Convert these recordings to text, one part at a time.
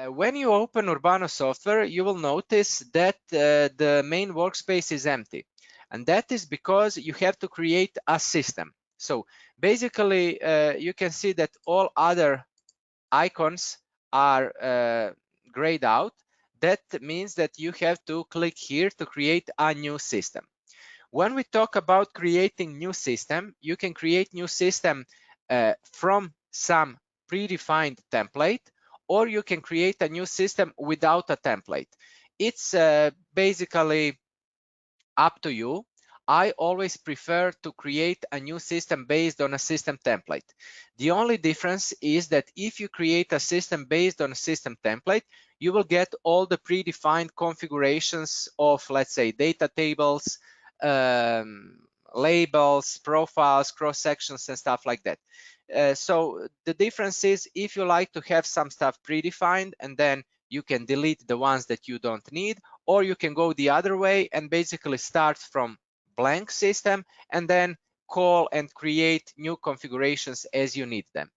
When you open Urbano software, you will notice that the main workspace is empty. And that is because you have to create a system. So basically, you can see that all other icons are grayed out. That means that you have to click here to create a new system. When we talk about creating new system, you can create new system from some predefined template, or you can create a new system without a template. It's basically up to you. I always prefer to create a new system based on a system template. The only difference is that if you create a system based on a system template, you will get all the predefined configurations of, let's say, data tables, labels, profiles, cross sections, and stuff like that. So the difference is, if you like to have some stuff predefined, and then you can delete the ones that you don't need, or you can go the other way and basically start from blank system and then call and create new configurations as you need them.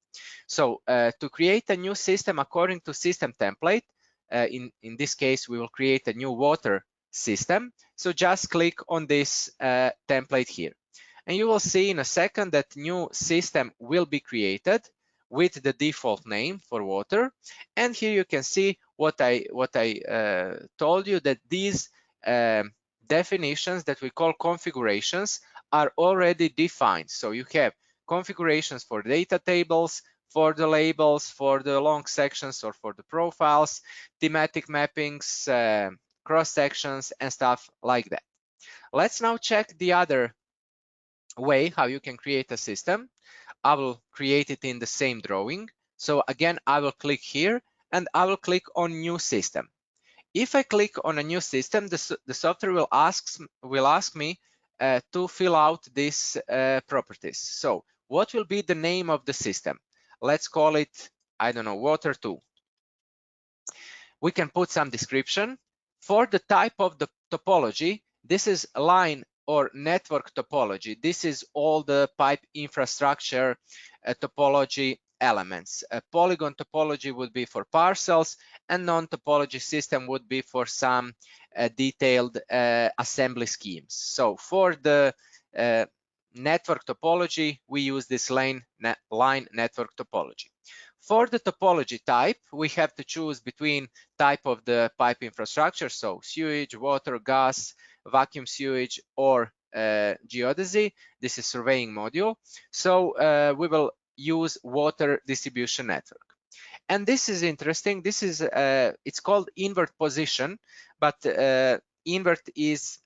So to create a new system according to system template, in this case, we will create a new water system. So just click on this template here. And you will see in a second that new system will be created with the default name for water. And here you can see what I told you, that these definitions that we call configurations are already defined. So you have configurations for data tables, for the labels, for the long sections, or for the profiles, thematic mappings, cross sections, and stuff like that. Let's now check the other way how you can create a system. I will create it in the same drawing. So again, I will click here and I will click on new system. If I click on a new system, the software will ask me to fill out these properties. So what will be the name of the system? Let's call it, I don't know, water 2. We can put some description. For the type of the topology, this is line or network topology. This is all the pipe infrastructure topology elements. A polygon topology would be for parcels, and non-topology system would be for some detailed assembly schemes. So for the network topology, we use this line network topology. For the topology type, we have to choose between type of the pipe infrastructure, so sewage, water, gas, vacuum sewage, or geodesy. This is surveying module. So we will use water distribution network. And this is interesting. This is it's called invert position, but invert is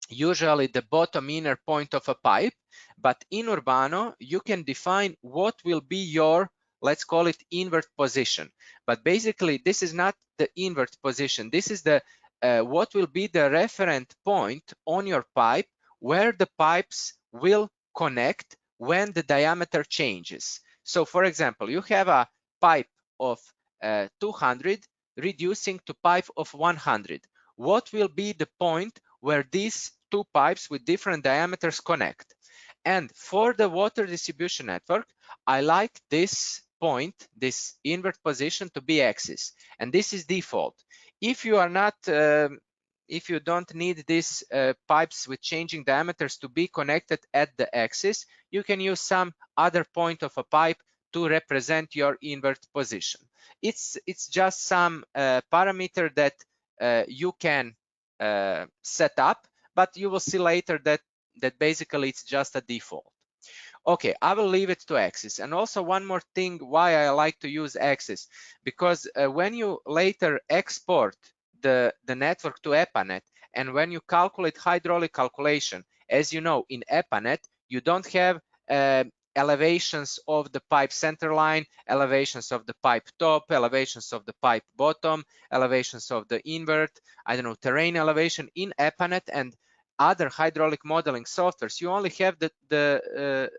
usually the bottom inner point of a pipe. But in Urbano, you can define what will be your, let's call it, invert position. But basically, this is not the invert position. This is the what will be the referent point on your pipe where the pipes will connect when the diameter changes. So for example, you have a pipe of 200 reducing to pipe of 100. What will be the point where these two pipes with different diameters connect? And for the water distribution network, I like this point, this invert position, to be axis, and this is default. If you are not if you don't need these pipes with changing diameters to be connected at the axis, you can use some other point of a pipe to represent your invert position. It's just some parameter that you can set up, but you will see later that basically it's just a default. Okay, I will leave it to axis. And also one more thing why I like to use axis, because when you later export the network to EPANET, and when you calculate hydraulic calculation, as you know, in EPANET, you don't have elevations of the pipe center line, elevations of the pipe top, elevations of the pipe bottom, elevations of the invert, I don't know, terrain elevation. In EPANET and other hydraulic modeling softwares, you only have the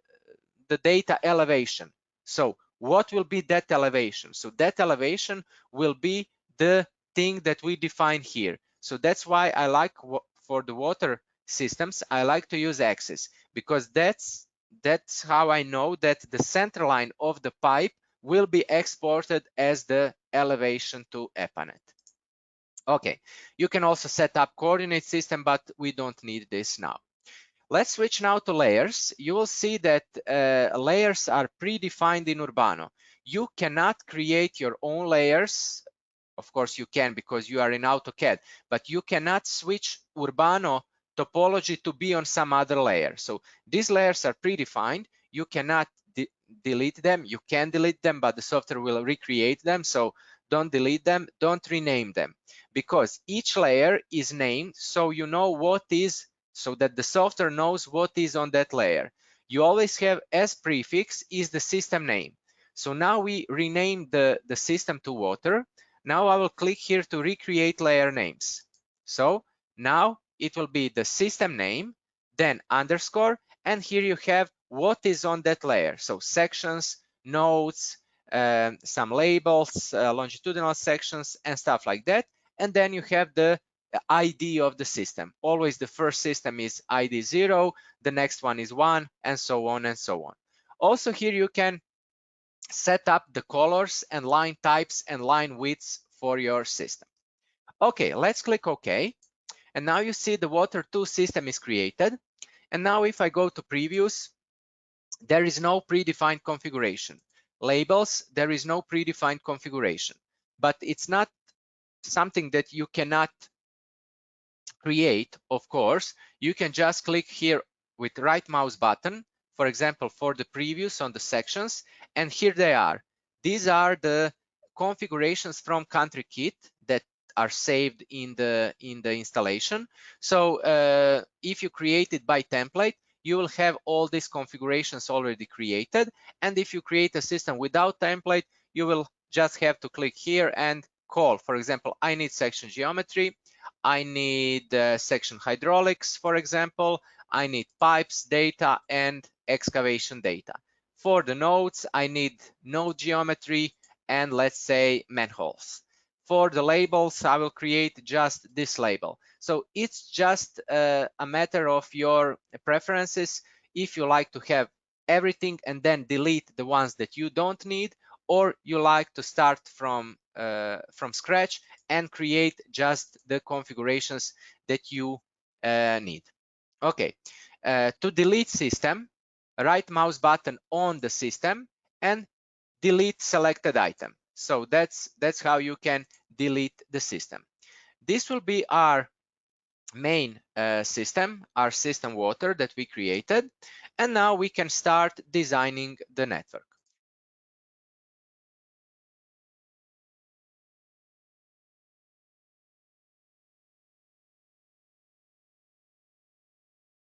data elevation. So what will be that elevation? So that elevation will be the thing that we define here. So that's why I like, for the water systems, I like to use axis, because that's how I know that the center line of the pipe will be exported as the elevation to EPANET. Okay, you can also set up coordinate system, but we don't need this now. Let's switch now to layers. You will see that layers are predefined in Urbano. You cannot create your own layers. Of course you can because you are in AutoCAD, but you cannot switch Urbano topology to be on some other layer. So these layers are predefined. You cannot delete them. You can delete them, but the software will recreate them. So don't delete them, don't rename them, because each layer is named so you know what is, so that the software knows what is on that layer. You always have as prefix is the system name. So now we rename the system to water. Now I will click here to recreate layer names. So now it will be the system name, then underscore, and here you have what is on that layer. So sections, nodes, some labels, longitudinal sections, and stuff like that. And then you have the ID of the system. Always the first system is ID 0, the next one is 1, and so on and so on. Also here you can set up the colors and line types and line widths for your system. Okay, let's click OK. And now you see the Water 2 system is created. And now if I go to previews, there is no predefined configuration. Labels, there is no predefined configuration. But it's not something that you cannot create, of course. You can just click here with right mouse button, for example, for the previews on the sections, and here they are. These are the configurations from country kit that are saved in the installation. So if you create it by template, you will have all these configurations already created. And if you create a system without template, you will just have to click here and call. For example, I need section geometry. I need section hydraulics, for example. I need pipes data and excavation data. For the nodes, I need node geometry and let's say manholes. For the labels, I will create just this label. So it's just a matter of your preferences. If you like to have everything and then delete the ones that you don't need, or you like to start from scratch and create just the configurations that you need. Okay, to delete system, right mouse button on the system and delete selected item. So that's how you can delete the system. This will be our main system, our system water that we created. And now we can start designing the network.